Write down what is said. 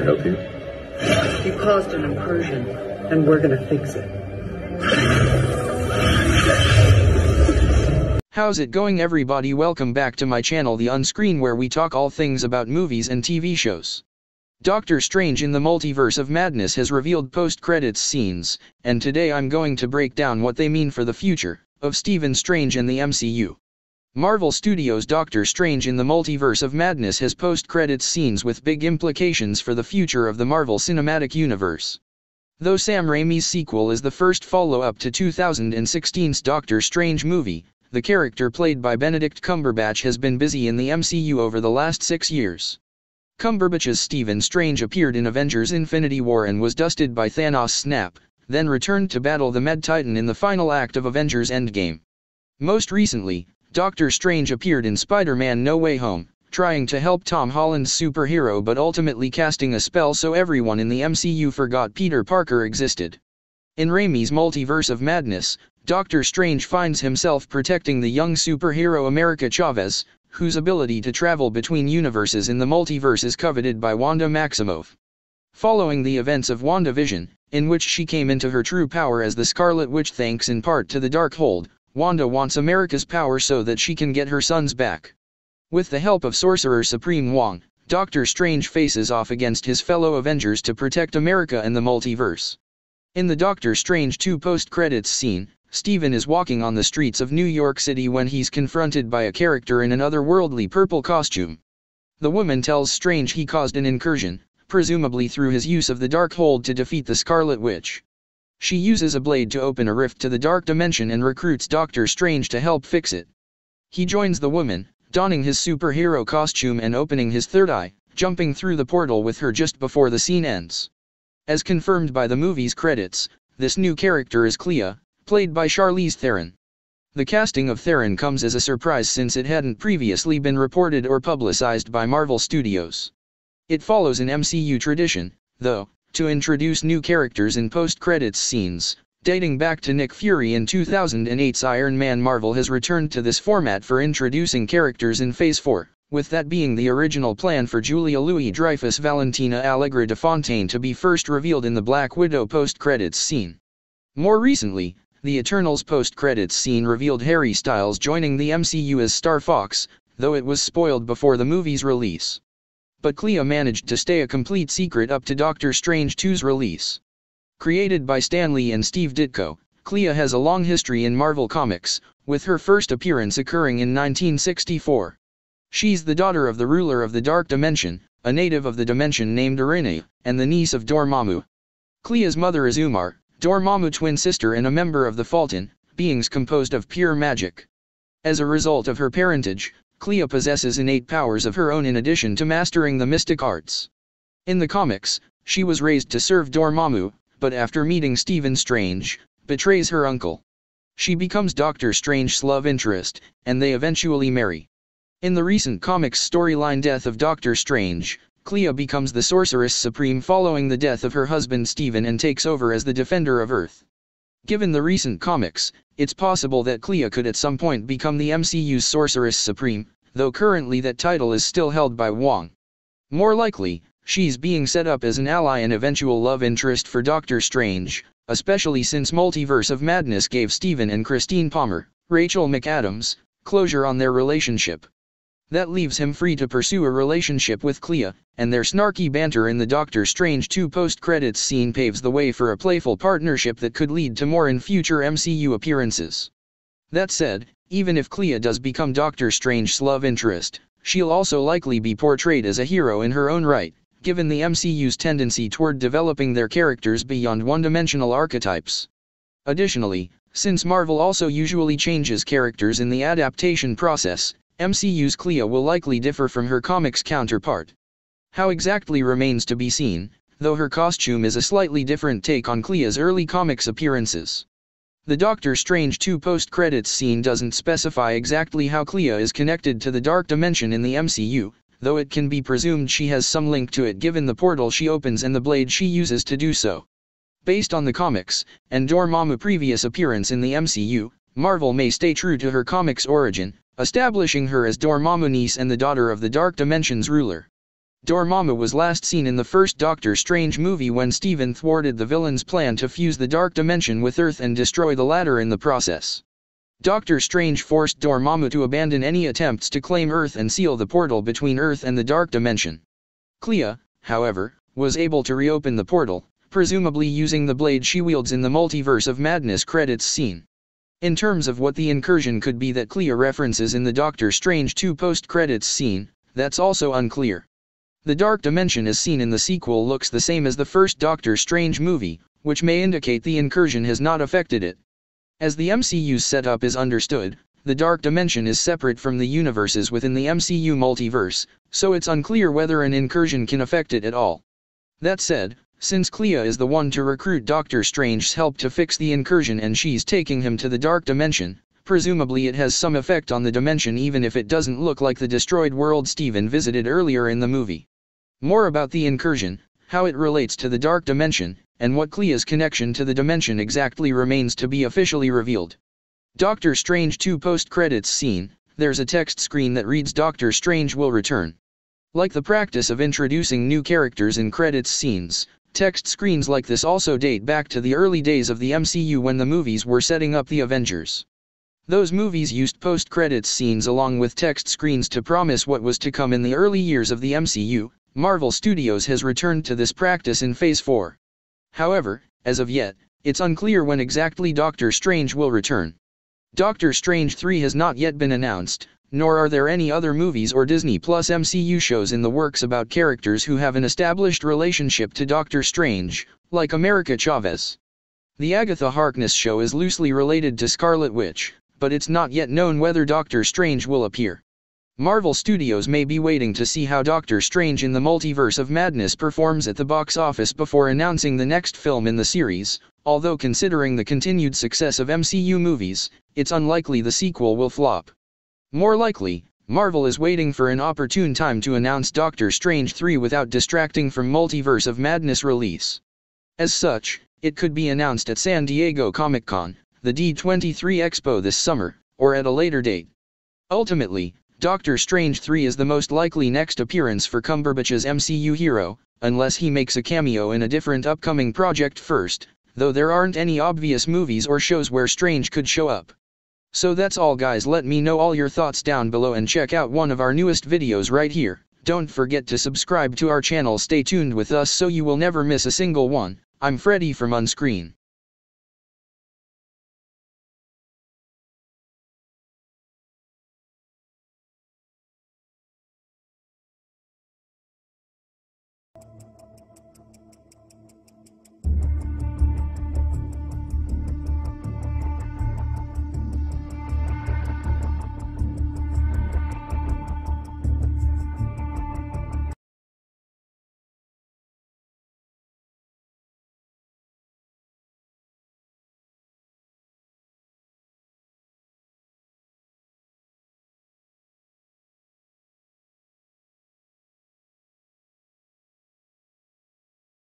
help you? You caused an incursion, and we're gonna fix it. How's it going, everybody? Welcome back to my channel The Unscreen, where we talk all things about movies and TV shows. Doctor Strange in the Multiverse of Madness has revealed post-credits scenes, and today I'm going to break down what they mean for the future of Stephen Strange and the MCU. Marvel Studios' Doctor Strange in the Multiverse of Madness has post-credits scenes with big implications for the future of the Marvel Cinematic Universe. Though Sam Raimi's sequel is the first follow-up to 2016's Doctor Strange movie, the character played by Benedict Cumberbatch has been busy in the MCU over the last 6 years. Cumberbatch's Stephen Strange appeared in Avengers Infinity War and was dusted by Thanos' snap, then returned to battle the Med Titan in the final act of Avengers Endgame. Most recently, Doctor Strange appeared in Spider-Man No Way Home, trying to help Tom Holland's superhero but ultimately casting a spell so everyone in the MCU forgot Peter Parker existed. In Raimi's Multiverse of Madness, Doctor Strange finds himself protecting the young superhero America Chavez, whose ability to travel between universes in the multiverse is coveted by Wanda Maximoff. Following the events of WandaVision, in which she came into her true power as the Scarlet Witch thanks in part to the Darkhold, Wanda wants America's power so that she can get her sons back. With the help of Sorcerer Supreme Wong, Doctor Strange faces off against his fellow Avengers to protect America and the multiverse. In the Doctor Strange 2 post-credits scene, Stephen is walking on the streets of New York City when he's confronted by a character in an otherworldly purple costume. The woman tells Strange he caused an incursion, presumably through his use of the Darkhold to defeat the Scarlet Witch. She uses a blade to open a rift to the Dark Dimension and recruits Doctor Strange to help fix it. He joins the woman, donning his superhero costume and opening his third eye, jumping through the portal with her just before the scene ends. As confirmed by the movie's credits, this new character is Clea, played by Charlize Theron. The casting of Theron comes as a surprise since it hadn't previously been reported or publicized by Marvel Studios. It follows an MCU tradition, though, to introduce new characters in post-credits scenes. Dating back to Nick Fury in 2008's Iron Man, Marvel has returned to this format for introducing characters in Phase 4, with that being the original plan for Julia Louis-Dreyfus Valentina Allegra de Fontaine to be first revealed in the Black Widow post-credits scene. More recently, the Eternals post-credits scene revealed Harry Styles joining the MCU as Star Fox, though it was spoiled before the movie's release. But Clea managed to stay a complete secret up to Doctor Strange 2's release. Created by Stan Lee and Steve Ditko, Clea has a long history in Marvel Comics, with her first appearance occurring in 1964. She's the daughter of the ruler of the Dark Dimension, a native of the dimension named Irene, and the niece of Dormammu. Clea's mother is Umar, Dormammu's twin sister and a member of the Fulton, beings composed of pure magic. As a result of her parentage, Clea possesses innate powers of her own in addition to mastering the mystic arts. In the comics, she was raised to serve Dormammu, but after meeting Stephen Strange, betrays her uncle. She becomes Doctor Strange's love interest, and they eventually marry. In the recent comics storyline Death of Doctor Strange, Clea becomes the Sorceress Supreme following the death of her husband Stephen and takes over as the Defender of Earth. Given the recent comics, it's possible that Clea could at some point become the MCU's Sorceress Supreme, though currently that title is still held by Wong. More likely, she's being set up as an ally and eventual love interest for Doctor Strange, especially since Multiverse of Madness gave Stephen and Christine Palmer, Rachel McAdams, closure on their relationship. That leaves him free to pursue a relationship with Clea, and their snarky banter in the Doctor Strange 2 post-credits scene paves the way for a playful partnership that could lead to more in future MCU appearances. That said, even if Clea does become Doctor Strange's love interest, she'll also likely be portrayed as a hero in her own right, given the MCU's tendency toward developing their characters beyond one-dimensional archetypes. Additionally, since Marvel also usually changes characters in the adaptation process, MCU's Clea will likely differ from her comics counterpart. How exactly remains to be seen, though her costume is a slightly different take on Clea's early comics appearances. The Doctor Strange 2 post-credits scene doesn't specify exactly how Clea is connected to the Dark Dimension in the MCU, though it can be presumed she has some link to it given the portal she opens and the blade she uses to do so. Based on the comics, and Dormammu's previous appearance in the MCU, Marvel may stay true to her comics origin, establishing her as Dormammu's niece and the daughter of the Dark Dimension's ruler. Dormammu was last seen in the first Doctor Strange movie when Stephen thwarted the villain's plan to fuse the Dark Dimension with Earth and destroy the latter in the process. Doctor Strange forced Dormammu to abandon any attempts to claim Earth and seal the portal between Earth and the Dark Dimension. Clea, however, was able to reopen the portal, presumably using the blade she wields in the Multiverse of Madness credits scene. In terms of what the incursion could be that Clea references in the Doctor Strange 2 post-credits scene, that's also unclear. The Dark Dimension as seen in the sequel looks the same as the first Doctor Strange movie, which may indicate the incursion has not affected it. As the MCU's setup is understood, the Dark Dimension is separate from the universes within the MCU multiverse, so it's unclear whether an incursion can affect it at all. That said, since Clea is the one to recruit Doctor Strange's help to fix the incursion and she's taking him to the Dark Dimension, presumably it has some effect on the dimension even if it doesn't look like the destroyed world Stephen visited earlier in the movie. More about the incursion, how it relates to the Dark Dimension, and what Clea's connection to the dimension exactly remains to be officially revealed. Doctor Strange 2 post-credits scene, there's a text screen that reads Doctor Strange will return. Like the practice of introducing new characters in credits scenes, text screens like this also date back to the early days of the MCU when the movies were setting up the Avengers. Those movies used post-credits scenes along with text screens to promise what was to come in the early years of the MCU. Marvel Studios has returned to this practice in Phase 4. However, as of yet, it's unclear when exactly Doctor Strange will return. Doctor Strange 3 has not yet been announced, nor are there any other movies or Disney Plus MCU shows in the works about characters who have an established relationship to Doctor Strange, like America Chavez. The Agatha Harkness show is loosely related to Scarlet Witch, but it's not yet known whether Doctor Strange will appear. Marvel Studios may be waiting to see how Doctor Strange in the Multiverse of Madness performs at the box office before announcing the next film in the series, although considering the continued success of MCU movies, it's unlikely the sequel will flop. More likely, Marvel is waiting for an opportune time to announce Doctor Strange 3 without distracting from Multiverse of Madness release. As such, it could be announced at San Diego Comic-Con, the D23 Expo this summer, or at a later date. Ultimately, Doctor Strange 3 is the most likely next appearance for Cumberbatch's MCU hero, unless he makes a cameo in a different upcoming project first, though there aren't any obvious movies or shows where Strange could show up. So that's all guys, let me know all your thoughts down below and check out one of our newest videos right here. Don't forget to subscribe to our channel, stay tuned with us so you will never miss a single one. I'm Freddy from Unscreen.